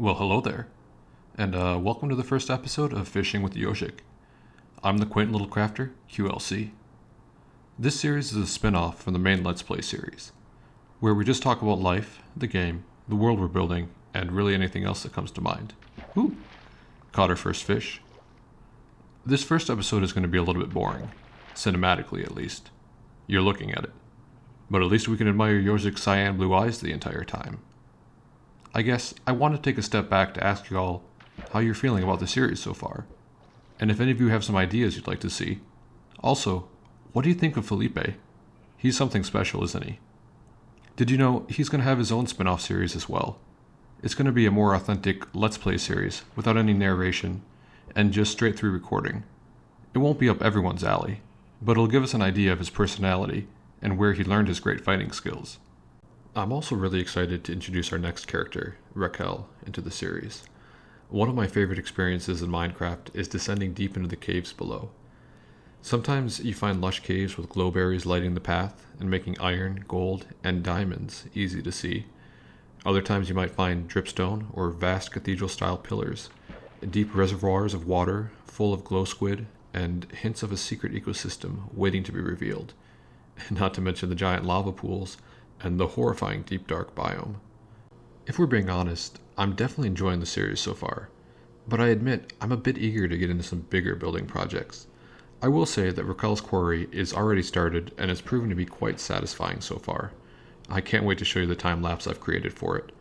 Well, hello there, and welcome to the first episode of Fishing with Ёžik. I'm the quaint little crafter, QLC. This series is a spin-off from the main Let's Play series, where we just talk about life, the game, the world we're building, and really anything else that comes to mind. Ooh, caught our first fish. This first episode is going to be a little bit boring, cinematically at least. You're looking at it. But at least we can admire Ёžik's cyan blue eyes the entire time. I guess I want to take a step back to ask you all how you're feeling about the series so far, and if any of you have some ideas you'd like to see. Also, what do you think of Felipe? He's something special, isn't he? Did you know he's going to have his own spin-off series as well? It's going to be a more authentic Let's Play series without any narration and just straight through recording. It won't be up everyone's alley, but it'll give us an idea of his personality and where he learned his great fighting skills. I'm also really excited to introduce our next character, Raquel, into the series. One of my favorite experiences in Minecraft is descending deep into the caves below. Sometimes you find lush caves with glowberries lighting the path and making iron, gold, and diamonds easy to see. Other times you might find dripstone or vast cathedral-style pillars, deep reservoirs of water full of glow squid, and hints of a secret ecosystem waiting to be revealed. Not to mention the giant lava pools and the horrifying deep dark biome. If we're being honest, I'm definitely enjoying the series so far, but I admit I'm a bit eager to get into some bigger building projects. I will say that Raquel's quarry is already started and has proven to be quite satisfying so far. I can't wait to show you the time lapse I've created for it.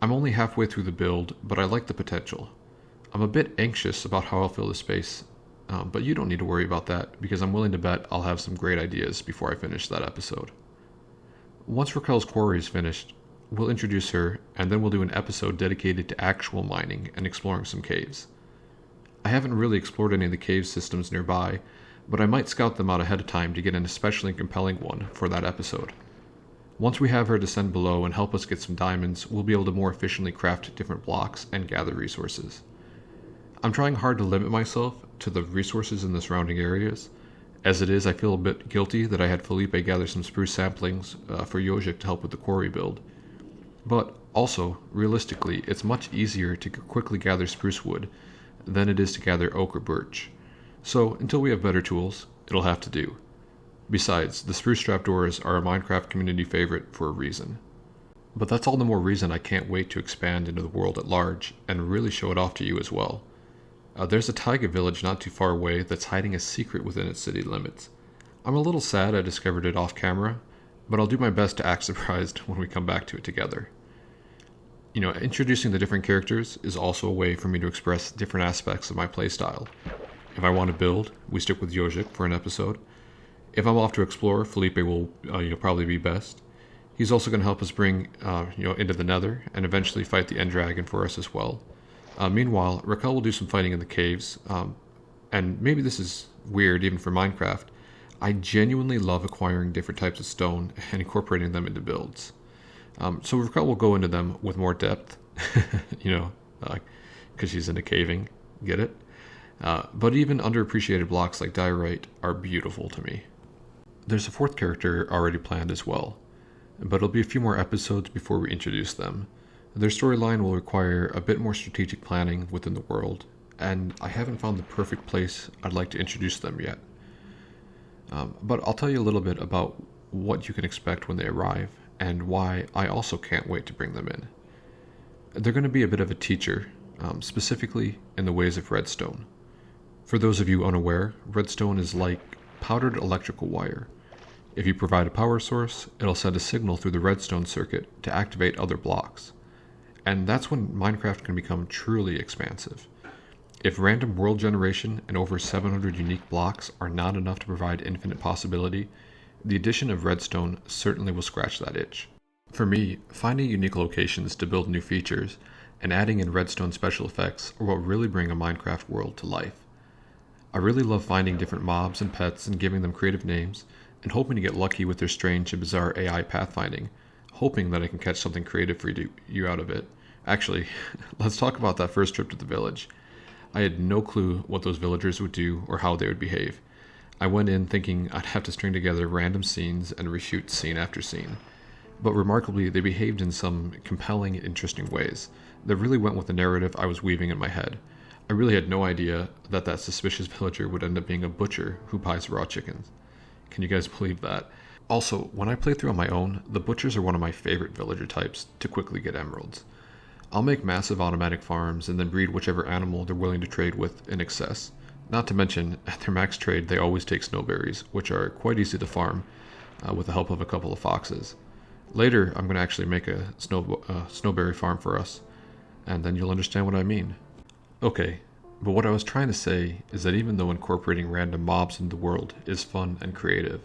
I'm only halfway through the build, but I like the potential. I'm a bit anxious about how I'll fill the space, but you don't need to worry about that because I'm willing to bet I'll have some great ideas before I finish that episode. Once Raquel's quarry is finished, we'll introduce her, and then we'll do an episode dedicated to actual mining and exploring some caves. I haven't really explored any of the cave systems nearby, but I might scout them out ahead of time to get an especially compelling one for that episode. Once we have her descend below and help us get some diamonds, we'll be able to more efficiently craft different blocks and gather resources. I'm trying hard to limit myself to the resources in the surrounding areas. As it is, I feel a bit guilty that I had Felipe gather some spruce samplings for Ёžik to help with the quarry build. But also, realistically, it's much easier to quickly gather spruce wood than it is to gather oak or birch. So, until we have better tools, it'll have to do. Besides, the spruce trapdoors are a Minecraft community favorite for a reason. But that's all the more reason I can't wait to expand into the world at large and really show it off to you as well. There's a taiga village not too far away that's hiding a secret within its city limits. I'm a little sad I discovered it off camera, but I'll do my best to act surprised when we come back to it together. Introducing the different characters is also a way for me to express different aspects of my playstyle. If I want to build, we stick with Ёžik for an episode. If I'm off to explore, Felipe will probably be best. He's also going to help us bring into the Nether and eventually fight the End Dragon for us as well. Meanwhile, Raquel will do some fighting in the caves, and maybe this is weird even for Minecraft. I genuinely love acquiring different types of stone and incorporating them into builds. So Raquel will go into them with more depth, because she's into caving, get it? But even underappreciated blocks like diorite are beautiful to me. There's a fourth character already planned as well, but it'll be a few more episodes before we introduce them. Their storyline will require a bit more strategic planning within the world, and I haven't found the perfect place I'd like to introduce them yet. But I'll tell you a little bit about what you can expect when they arrive, and why I also can't wait to bring them in. They're going to be a bit of a teacher, specifically in the ways of redstone. For those of you unaware, redstone is like powdered electrical wire. If you provide a power source, it'll send a signal through the redstone circuit to activate other blocks. And that's when Minecraft can become truly expansive. If random world generation and over 700 unique blocks are not enough to provide infinite possibility, the addition of redstone certainly will scratch that itch. For me, finding unique locations to build new features and adding in redstone special effects are what really bring a Minecraft world to life. I really love finding different mobs and pets and giving them creative names, and hoping to get lucky with their strange and bizarre AI pathfinding, hoping that I can catch something creative for you out of it. Actually, let's talk about that first trip to the village. I had no clue what those villagers would do or how they would behave. I went in thinking I'd have to string together random scenes and reshoot scene after scene. But remarkably, they behaved in some compelling, interesting ways. that really went with the narrative I was weaving in my head. I really had no idea that suspicious villager would end up being a butcher who buys raw chickens. Can you guys believe that? Also, when I play through on my own, the butchers are one of my favorite villager types to quickly get emeralds. I'll make massive automatic farms and then breed whichever animal they're willing to trade with in excess. Not to mention, at their max trade, they always take snowberries, which are quite easy to farm with the help of a couple of foxes. Later, I'm going to actually make a snowberry farm for us, and then you'll understand what I mean. Okay, but what I was trying to say is that even though incorporating random mobs into the world is fun and creative,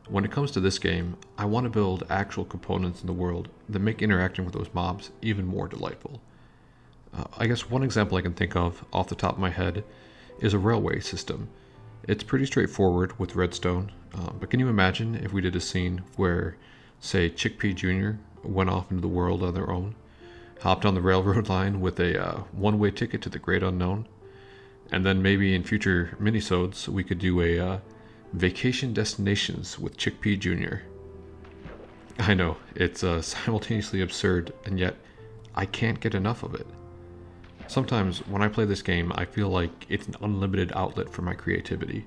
when it comes to this game, I want to build actual components in the world that make interacting with those mobs even more delightful. I guess one example I can think of off the top of my head is a railway system. It's pretty straightforward with redstone, but can you imagine if we did a scene where, say, Chickpea Jr. went off into the world on their own, hopped on the railroad line with a one-way ticket to the great unknown, and then maybe in future minisodes we could do a vacation destinations with Chickpea Jr. I know, it's simultaneously absurd, and yet I can't get enough of it. Sometimes when I play this game, I feel like it's an unlimited outlet for my creativity,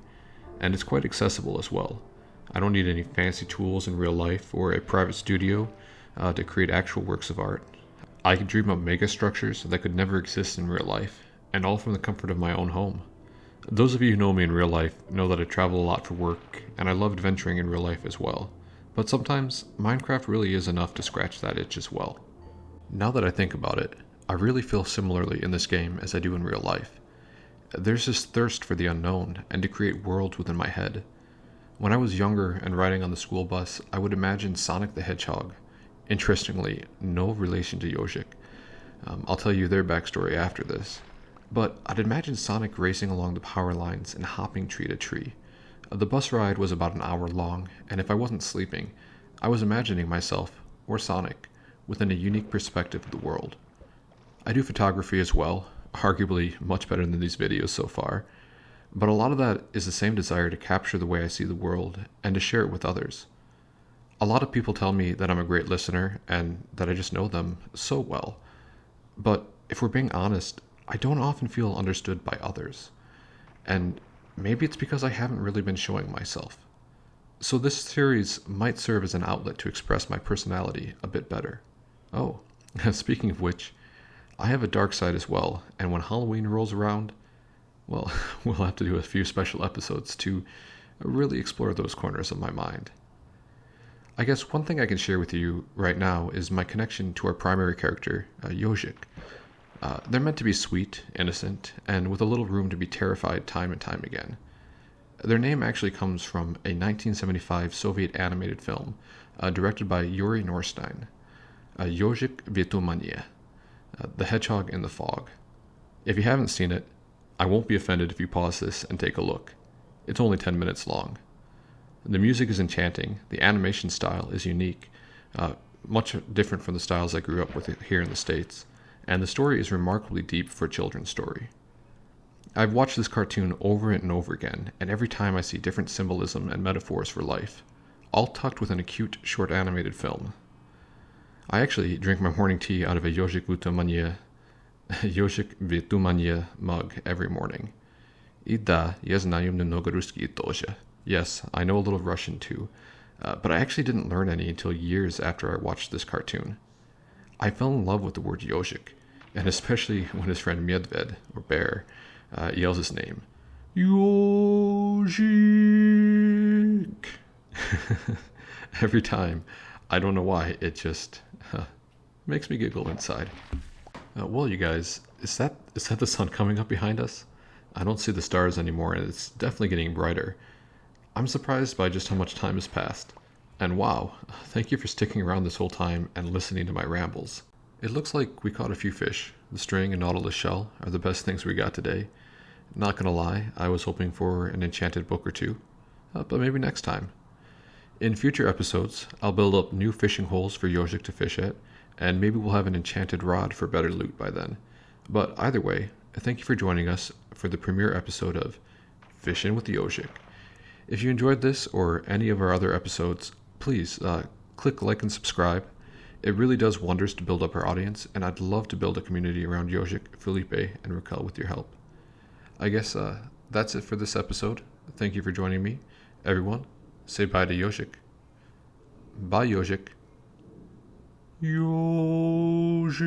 and it's quite accessible as well. I don't need any fancy tools in real life or a private studio to create actual works of art. I can dream up mega structures that could never exist in real life, and all from the comfort of my own home. Those of you who know me in real life know that I travel a lot for work, and I love adventuring in real life as well. But sometimes, Minecraft really is enough to scratch that itch as well. Now that I think about it, I really feel similarly in this game as I do in real life. There's this thirst for the unknown and to create worlds within my head. When I was younger and riding on the school bus, I would imagine Sonic the Hedgehog. Interestingly, no relation to Ёжik. I'll tell you their backstory after this. But I'd imagine Sonic racing along the power lines and hopping tree to tree. The bus ride was about an hour long, and if I wasn't sleeping, I was imagining myself, or Sonic, within a unique perspective of the world. I do photography as well, arguably much better than these videos so far, but a lot of that is the same desire to capture the way I see the world and to share it with others. A lot of people tell me that I'm a great listener and that I just know them so well, but if we're being honest, I don't often feel understood by others, and maybe it's because I haven't really been showing myself. So this series might serve as an outlet to express my personality a bit better. Oh, speaking of which, I have a dark side as well, and when Halloween rolls around, well, we'll have to do a few special episodes to really explore those corners of my mind. I guess one thing I can share with you right now is my connection to our primary character, Ёжик. They're meant to be sweet, innocent, and with a little room to be terrified time and time again. Their name actually comes from a 1975 Soviet animated film directed by Yuri Norstein, Ёжик Vetumanie, The Hedgehog in the Fog. If you haven't seen it, I won't be offended if you pause this and take a look. It's only 10 minutes long. The music is enchanting, the animation style is unique, much different from the styles I grew up with here in the States, and the story is remarkably deep for a children's story. I've watched this cartoon over and over again, and every time I see different symbolism and metaphors for life, all tucked within a cute, short animated film. I actually drink my morning tea out of a Ёжik Vetumanie mug every morning. И да, я знаю немного русский тоже. Yes, I know a little Russian too, but I actually didn't learn any until years after I watched this cartoon. I fell in love with the word Ёжik, and especially when his friend Medved, or Bear, yells his name. Ёжик! Every time. I don't know why, it just makes me giggle inside. Well, you guys, is that the sun coming up behind us? I don't see the stars anymore, and it's definitely getting brighter. I'm surprised by just how much time has passed. And wow, thank you for sticking around this whole time and listening to my rambles. It looks like we caught a few fish. The string and nautilus shell are the best things we got today. Not gonna lie, I was hoping for an enchanted book or two, but maybe next time. In future episodes, I'll build up new fishing holes for Ёжik to fish at, and maybe we'll have an enchanted rod for better loot by then. But either way, thank you for joining us for the premiere episode of Fishin' with Ёжik. If you enjoyed this or any of our other episodes, please click like and subscribe. It really does wonders to build up our audience, and I'd love to build a community around Ёжик, Felipe, and Raquel with your help. I guess that's it for this episode. Thank you for joining me. Everyone, say bye to Ёжik. Bye, Ёжik. Ёжik.